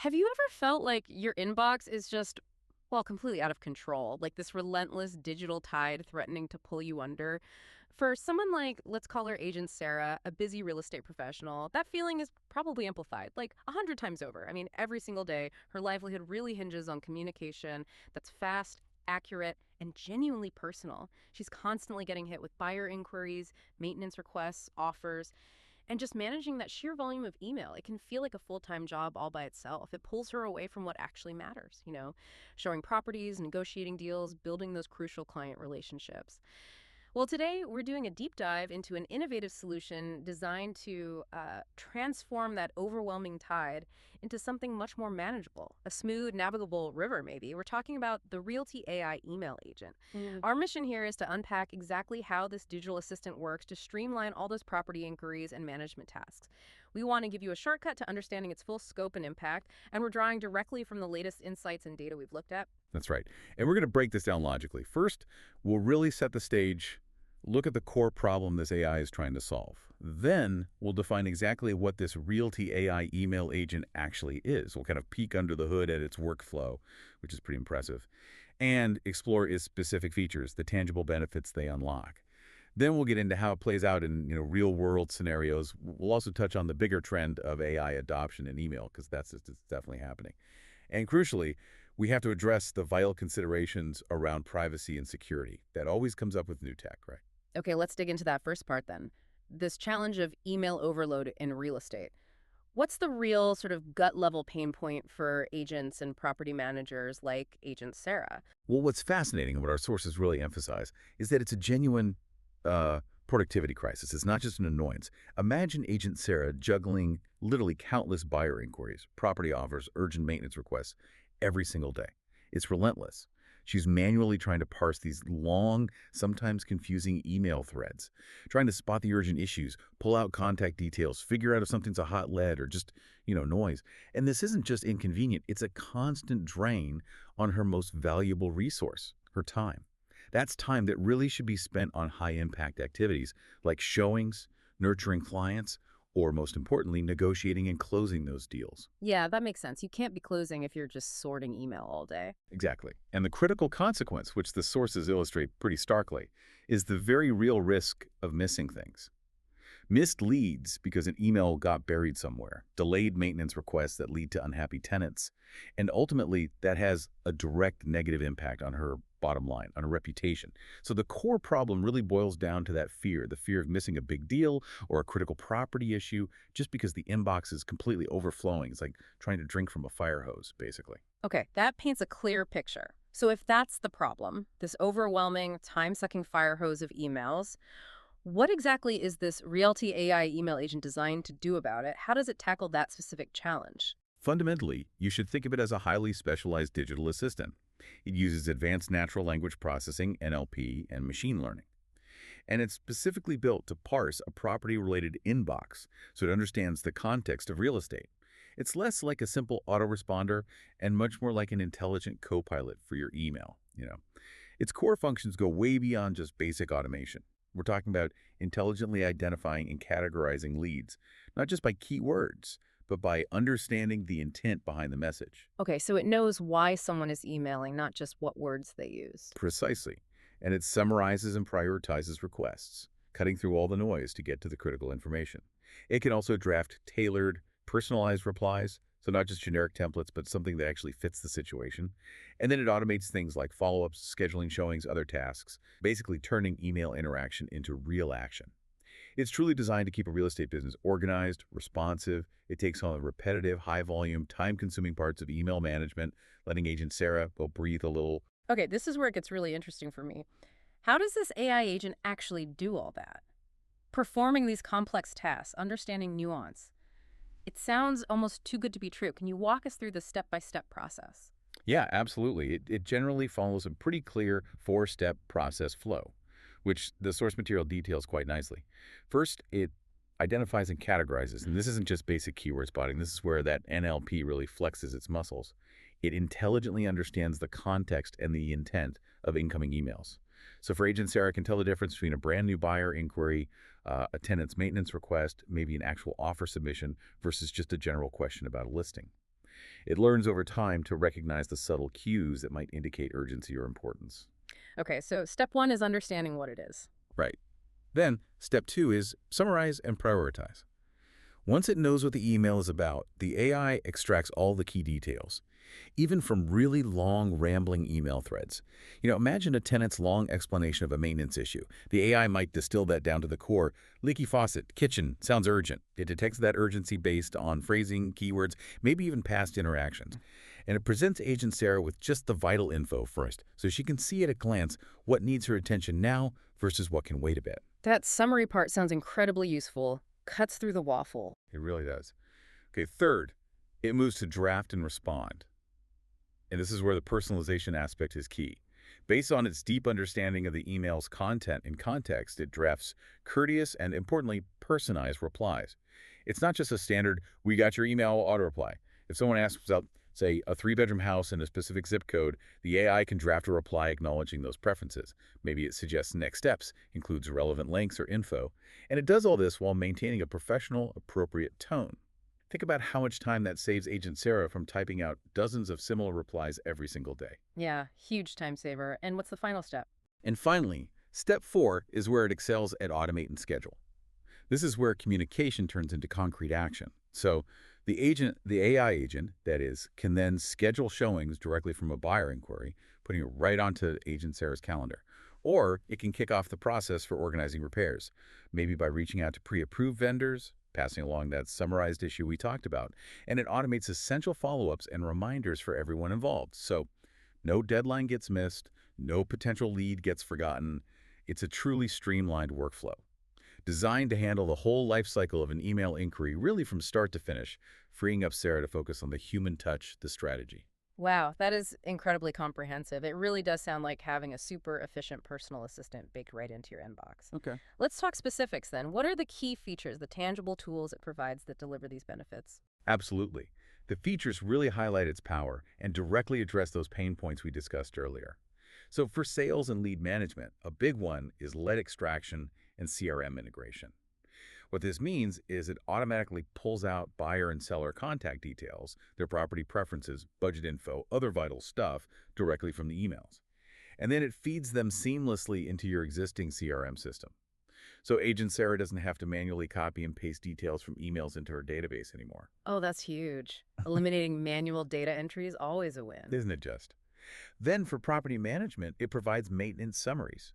Have you ever felt like your inbox is just, well, completely out of control, like this relentless digital tide threatening to pull you under? For someone like, let's call her Agent Sarah, a busy real estate professional, that feeling is probably amplified like 100 times over. I mean, every single day, her livelihood really hinges on communication that's fast, accurate, and genuinely personal. She's constantly getting hit with buyer inquiries, maintenance requests, offers, and just managing that sheer volume of email. It can feel like a full-time job all by itself. It pulls her away from what actually matters, showing properties, negotiating deals, building those crucial client relationships. Well, today we're doing a deep dive into an innovative solution designed to transform that overwhelming tide into something much more manageable, a smooth, navigable river, maybe. We're talking about the Realty AI email agent. Our mission here is to unpack exactly how this digital assistant works to streamline all those property inquiries and management tasks. We want to give you a shortcut to understanding its full scope and impact, and we're drawing directly from the latest insights and data we've looked at. That's right. And we're going to break this down logically. First, we'll really set the stage, look at the core problem this AI is trying to solve. Then we'll define exactly what this Realty AI email agent actually is. We'll kind of peek under the hood at its workflow, which is pretty impressive, and explore its specific features, the tangible benefits they unlock. Then we'll get into how it plays out in real-world scenarios. We'll also touch on the bigger trend of AI adoption in email, because it's definitely happening. And crucially, we have to address the vital considerations around privacy and security. That always comes up with new tech, right? Okay, let's dig into that first part then. This challenge of email overload in real estate. What's the real sort of gut level pain point for agents and property managers like Agent Sarah? Well, what's fascinating and what our sources really emphasize is that it's a genuine productivity crisis. It's not just an annoyance. Imagine Agent Sarah juggling literally countless buyer inquiries, property offers, urgent maintenance requests every single day. It's relentless. She's manually trying to parse these long, sometimes confusing email threads, trying to spot the urgent issues, pull out contact details, figure out if something's a hot lead or just, noise. And this isn't just inconvenient. It's a constant drain on her most valuable resource, her time. That's time that really should be spent on high-impact activities like showings, nurturing clients, or most importantly, negotiating and closing those deals. Yeah, that makes sense. You can't be closing if you're just sorting email all day. Exactly. And the critical consequence, which the sources illustrate pretty starkly, is the very real risk of missing things. Missed leads because an email got buried somewhere, delayed maintenance requests that lead to unhappy tenants, and ultimately that has a direct negative impact on her bottom line, on her reputation. So the core problem really boils down to that fear, the fear of missing a big deal or a critical property issue just because the inbox is completely overflowing. It's like trying to drink from a fire hose, basically. Okay, that paints a clear picture. So if that's the problem, this overwhelming, time-sucking fire hose of emails, what exactly is this Realty AI email agent designed to do about it? How does it tackle that specific challenge? Fundamentally, you should think of it as a highly specialized digital assistant. It uses advanced natural language processing, NLP, and machine learning. And it's specifically built to parse a property-related inbox so it understands the context of real estate. It's less like a simple autoresponder and much more like an intelligent co-pilot for your email. Its core functions go way beyond just basic automation. We're talking about intelligently identifying and categorizing leads, not just by keywords, but by understanding the intent behind the message. Okay, so it knows why someone is emailing, not just what words they use. Precisely. And it summarizes and prioritizes requests, cutting through all the noise to get to the critical information. It can also draft tailored, personalized replies, so not just generic templates, but something that actually fits the situation. And then it automates things like follow-ups, scheduling showings, other tasks, basically turning email interaction into real action. It's truly designed to keep a real estate business organized, responsive. It takes on the repetitive, high-volume, time-consuming parts of email management, letting Agent Sarah go breathe a little. Okay, this is where it gets really interesting for me. How does this AI agent actually do all that? Performing these complex tasks, understanding nuance. It sounds almost too good to be true. Can you walk us through the step-by-step process? Yeah, absolutely. It generally follows a pretty clear four-step process flow, which the source material details quite nicely. First, it identifies and categorizes, and this isn't just basic keyword spotting. This is where that NLP really flexes its muscles. It intelligently understands the context and the intent of incoming emails. So for Agent Sarah, can tell the difference between a brand new buyer inquiry, a tenant's maintenance request, maybe an actual offer submission versus just a general question about a listing. It learns over time to recognize the subtle cues that might indicate urgency or importance. Okay, so step one is understanding what it is. Right. Then, step 2 is summarize and prioritize. Once it knows what the email is about, the AI extracts all the key details, even from really long, rambling email threads. Imagine a tenant's long explanation of a maintenance issue. The AI might distill that down to the core. Leaky faucet, kitchen, sounds urgent. It detects that urgency based on phrasing, keywords, maybe even past interactions. And it presents Agent Sarah with just the vital info first, so she can see at a glance what needs her attention now versus what can wait a bit. That summary part sounds incredibly useful. Cuts through the waffle. It really does. Okay, third, it moves to draft and respond. And this is where the personalization aspect is key. Based on its deep understanding of the email's content and context, it drafts courteous and, importantly, personalized replies. It's not just a standard, we got your email auto reply. If someone asks about, say, a three-bedroom house in a specific zip code, the AI can draft a reply acknowledging those preferences. Maybe it suggests next steps, includes relevant links or info, and it does all this while maintaining a professional, appropriate tone. Think about how much time that saves Agent Sarah from typing out dozens of similar replies every single day. Yeah, huge time saver. And what's the final step? And finally, step 4 is where it excels at automate and schedule. This is where communication turns into concrete action. So the AI agent, that is, can then schedule showings directly from a buyer inquiry, putting it right onto Agent Sarah's calendar. Or it can kick off the process for organizing repairs, maybe by reaching out to pre-approved vendors, passing along that summarized issue we talked about, and it automates essential follow-ups and reminders for everyone involved. So no deadline gets missed, no potential lead gets forgotten. It's a truly streamlined workflow, designed to handle the whole life cycle of an email inquiry, really from start to finish, freeing up Sarah to focus on the human touch, the strategy. Wow, that is incredibly comprehensive. It really does sound like having a super efficient personal assistant baked right into your inbox. Okay. Let's talk specifics then. What are the key features, the tangible tools it provides that deliver these benefits? Absolutely. The features really highlight its power and directly address those pain points we discussed earlier. So for sales and lead management, a big one is lead extraction and CRM integration. What this means is it automatically pulls out buyer and seller contact details, their property preferences, budget info, other vital stuff directly from the emails. And then it feeds them seamlessly into your existing CRM system. So Agent Sarah doesn't have to manually copy and paste details from emails into her database anymore. Oh, that's huge. Eliminating manual data entry is always a win. Isn't it just? Then for property management, it provides maintenance summaries.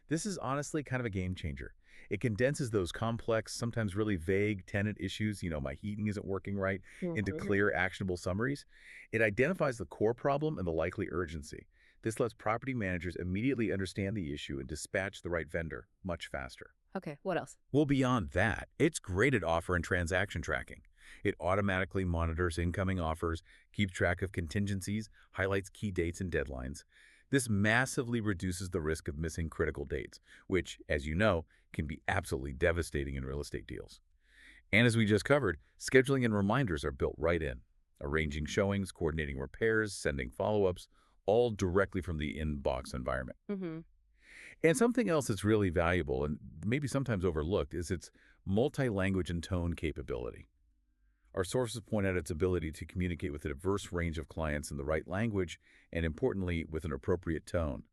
This is honestly kind of a game changer. It condenses those complex, sometimes really vague tenant issues, my heating isn't working right, into Mhm. clear, actionable summaries. It identifies the core problem and the likely urgency. This lets property managers immediately understand the issue and dispatch the right vendor much faster. Okay, what else? Well, beyond that, it's great at offer and transaction tracking. It automatically monitors incoming offers, keeps track of contingencies, highlights key dates and deadlines. This massively reduces the risk of missing critical dates, which, as you know, can be absolutely devastating in real estate deals. And as we just covered, scheduling and reminders are built right in, arranging showings, coordinating repairs, sending follow-ups, all directly from the inbox environment. Mm-hmm. And something else that's really valuable and maybe sometimes overlooked is its multi-language and tone capability. Our sources point out its ability to communicate with a diverse range of clients in the right language and, importantly, with an appropriate tone.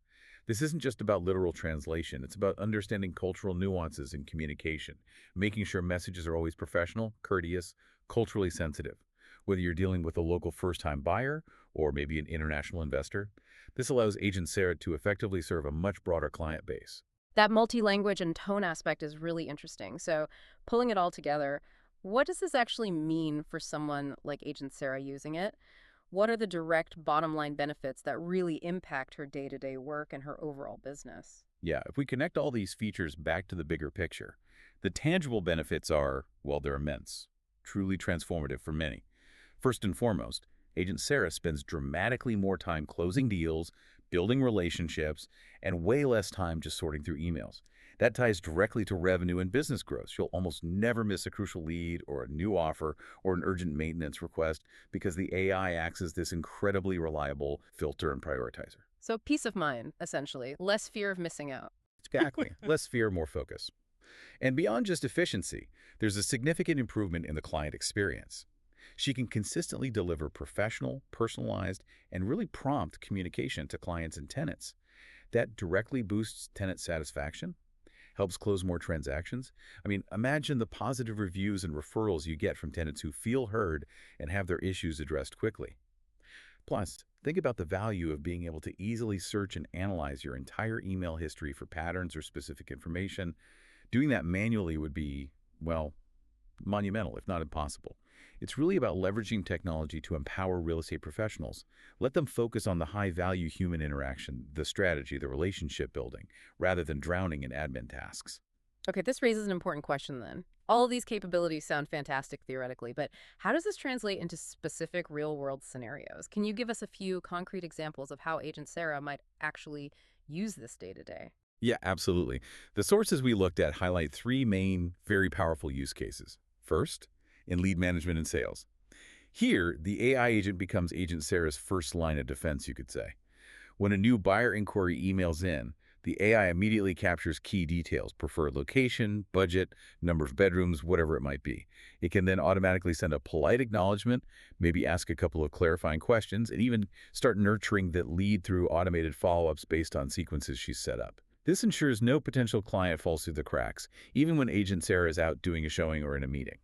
This isn't just about literal translation. It's about understanding cultural nuances in communication, making sure messages are always professional, courteous, culturally sensitive. Whether you're dealing with a local first-time buyer or maybe an international investor, this allows Agent Sarah to effectively serve a much broader client base. That multi-language and tone aspect is really interesting. So, pulling it all together, what does this actually mean for someone like Agent Sarah using it? What are the direct bottom line benefits that really impact her day-to-day work and her overall business? Yeah, if we connect all these features back to the bigger picture, the tangible benefits are, well, they're immense, truly transformative for many. First and foremost, Agent Sarah spends dramatically more time closing deals, building relationships, and way less time just sorting through emails. That ties directly to revenue and business growth. She'll almost never miss a crucial lead or a new offer or an urgent maintenance request because the AI acts as this incredibly reliable filter and prioritizer. So, peace of mind, essentially, less fear of missing out. Exactly. Less fear, more focus. And beyond just efficiency, there's a significant improvement in the client experience. She can consistently deliver professional, personalized, and really prompt communication to clients and tenants. That directly boosts tenant satisfaction, helps close more transactions. I mean, imagine the positive reviews and referrals you get from tenants who feel heard and have their issues addressed quickly. Plus, think about the value of being able to easily search and analyze your entire email history for patterns or specific information. Doing that manually would be, well, monumental, if not impossible. It's really about leveraging technology to empower real estate professionals. Let them focus on the high-value human interaction, the strategy, the relationship building, rather than drowning in admin tasks. Okay, this raises an important question then. All of these capabilities sound fantastic theoretically, but how does this translate into specific real-world scenarios? Can you give us a few concrete examples of how Agent Sarah might actually use this day to day? Yeah, absolutely. The sources we looked at highlight three main, very powerful use cases. First, in lead management and sales. Here, the AI agent becomes Agent Sarah's first line of defense, you could say. When a new buyer inquiry emails in, the AI immediately captures key details, preferred location, budget, number of bedrooms, whatever it might be. It can then automatically send a polite acknowledgement, maybe ask a couple of clarifying questions, and even start nurturing that lead through automated follow-ups based on sequences she's set up. This ensures no potential client falls through the cracks, even when Agent Sarah is out doing a showing or in a meeting.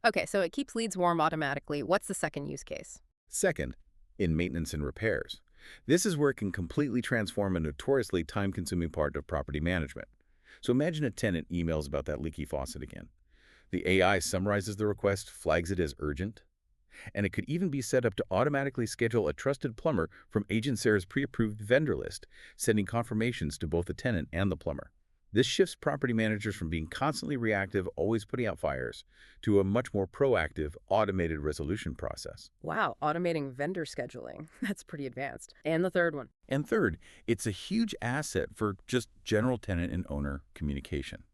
Okay, so it keeps leads warm automatically. What's the second use case? Second, in maintenance and repairs. This is where it can completely transform a notoriously time-consuming part of property management. So imagine a tenant emails about that leaky faucet again. The AI summarizes the request, flags it as urgent, and it could even be set up to automatically schedule a trusted plumber from Agent Sarah's pre-approved vendor list, sending confirmations to both the tenant and the plumber. This shifts property managers from being constantly reactive, always putting out fires, to a much more proactive, automated resolution process. Wow, automating vendor scheduling. That's pretty advanced. And the third one. And third, it's a huge asset for just general tenant and owner communication.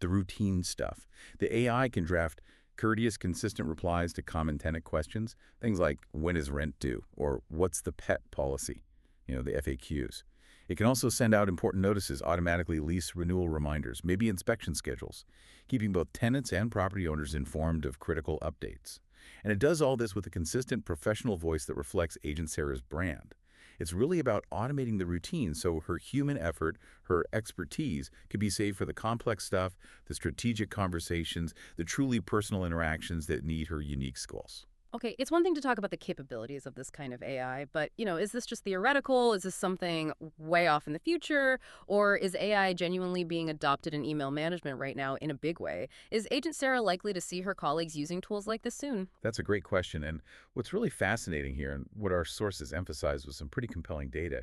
The routine stuff. The AI can draft courteous, consistent replies to common tenant questions, things like when is rent due or what's the pet policy, the FAQs. It can also send out important notices, automatically lease renewal reminders, maybe inspection schedules, keeping both tenants and property owners informed of critical updates. And it does all this with a consistent professional voice that reflects Agent Sarah's brand. It's really about automating the routine so her human effort, her expertise, can be saved for the complex stuff, the strategic conversations, the truly personal interactions that need her unique skills. Okay, it's one thing to talk about the capabilities of this kind of AI, but, is this just theoretical? Is this something way off in the future? Or is AI genuinely being adopted in email management right now in a big way? Is Agent Sarah likely to see her colleagues using tools like this soon? That's a great question. And what's really fascinating here, and what our sources emphasize with some pretty compelling data,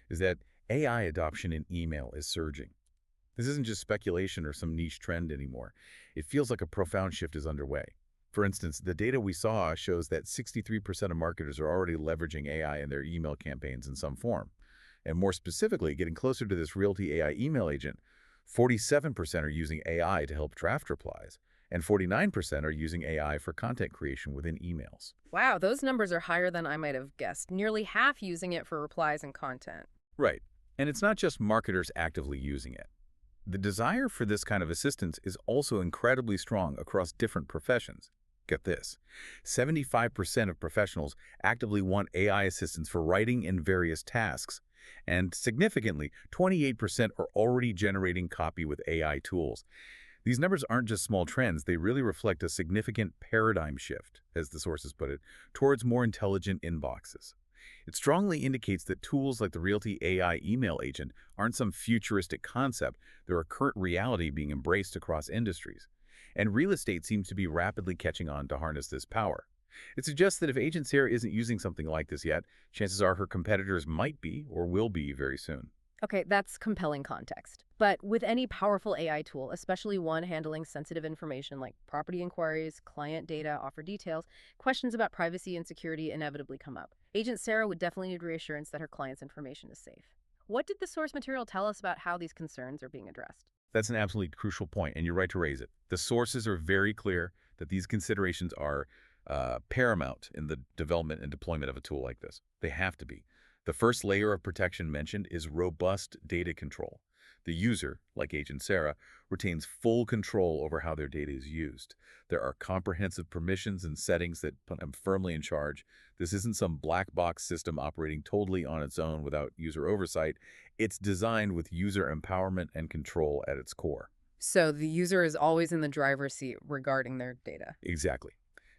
is that AI adoption in email is surging. This isn't just speculation or some niche trend anymore. It feels like a profound shift is underway. For instance, the data we saw shows that 63% of marketers are already leveraging AI in their email campaigns in some form. And more specifically, getting closer to this Realty AI email agent, 47% are using AI to help draft replies, and 49% are using AI for content creation within emails. Wow, those numbers are higher than I might have guessed. Nearly half using it for replies and content. Right. And it's not just marketers actively using it. The desire for this kind of assistance is also incredibly strong across different professions. Get this, 75% of professionals actively want AI assistance for writing in various tasks. And significantly, 28% are already generating copy with AI tools. These numbers aren't just small trends, they really reflect a significant paradigm shift, as the sources put it, towards more intelligent inboxes. It strongly indicates that tools like the Realty AI email agent aren't some futuristic concept, they're a current reality being embraced across industries. And real estate seems to be rapidly catching on to harness this power. It suggests that if Agent Sarah isn't using something like this yet, chances are her competitors might be or will be very soon. Okay, that's compelling context. But with any powerful AI tool, especially one handling sensitive information like property inquiries, client data, offer details, questions about privacy and security inevitably come up. Agent Sarah would definitely need reassurance that her client's information is safe. What did the source material tell us about how these concerns are being addressed? That's an absolutely crucial point, and you're right to raise it. The sources are very clear that these considerations are paramount in the development and deployment of a tool like this. They have to be. The first layer of protection mentioned is robust data control. The user, like Agent Sarah, retains full control over how their data is used. There are comprehensive permissions and settings that put them firmly in charge. This isn't some black box system operating totally on its own without user oversight. It's designed with user empowerment and control at its core. So the user is always in the driver's seat regarding their data. Exactly.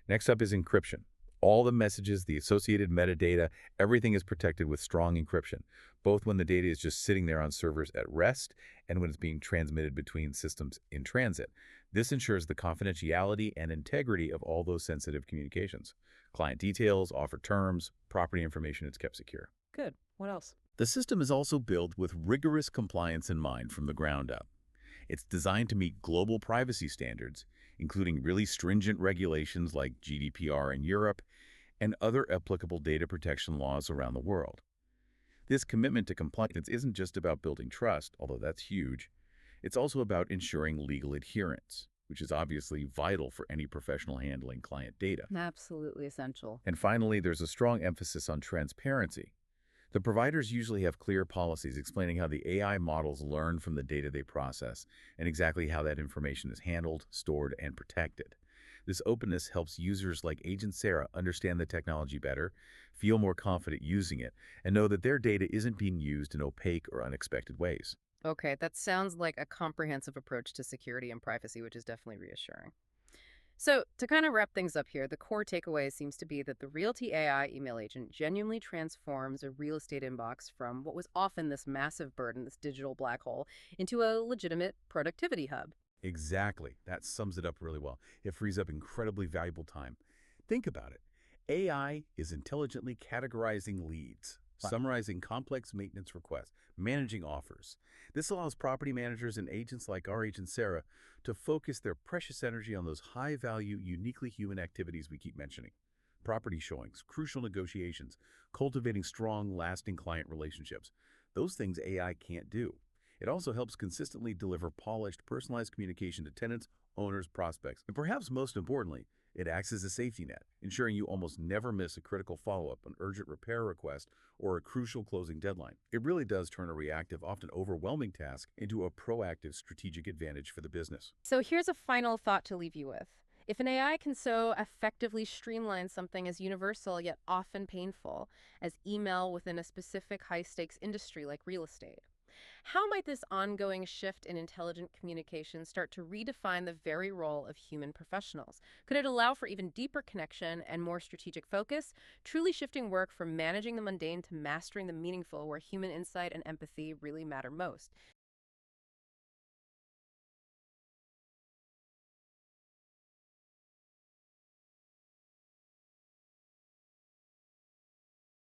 Next up is encryption. All the messages, the associated metadata, everything is protected with strong encryption, both when the data is just sitting there on servers at rest and when it's being transmitted between systems in transit. This ensures the confidentiality and integrity of all those sensitive communications. Client details, offer terms, property information is kept secure. Good. What else? The system is also built with rigorous compliance in mind from the ground up. It's designed to meet global privacy standards, including really stringent regulations like GDPR in Europe and other applicable data protection laws around the world. This commitment to compliance isn't just about building trust, although that's huge. It's also about ensuring legal adherence, which is obviously vital for any professional handling client data. Absolutely essential. And finally, there's a strong emphasis on transparency. The providers usually have clear policies explaining how the AI models learn from the data they process and exactly how that information is handled, stored, and protected. This openness helps users like Agent Sarah understand the technology better, feel more confident using it, and know that their data isn't being used in opaque or unexpected ways. Okay, that sounds like a comprehensive approach to security and privacy, which is definitely reassuring. So, to kind of wrap things up here, the core takeaway seems to be that the Realty AI email agent genuinely transforms a real estate inbox from what was often this massive burden, this digital black hole, into a legitimate productivity hub. Exactly. That sums it up really well. It frees up incredibly valuable time. Think about it. AI is intelligently categorizing leads, Wow. summarizing complex maintenance requests, managing offers. This allows property managers and agents like our agent Sarah to focus their precious energy on those high-value, uniquely human activities we keep mentioning. Property showings, crucial negotiations, cultivating strong, lasting client relationships. Those things AI can't do. It also helps consistently deliver polished, personalized communication to tenants, owners, prospects, and perhaps most importantly, it acts as a safety net, ensuring you almost never miss a critical follow-up, an urgent repair request, or a crucial closing deadline. It really does turn a reactive, often overwhelming task into a proactive strategic advantage for the business. So, here's a final thought to leave you with. If an AI can so effectively streamline something as universal yet often painful as email within a specific high stakes industry like real estate, how might this ongoing shift in intelligent communication start to redefine the very role of human professionals? Could it allow for even deeper connection and more strategic focus, truly shifting work from managing the mundane to mastering the meaningful where human insight and empathy really matter most?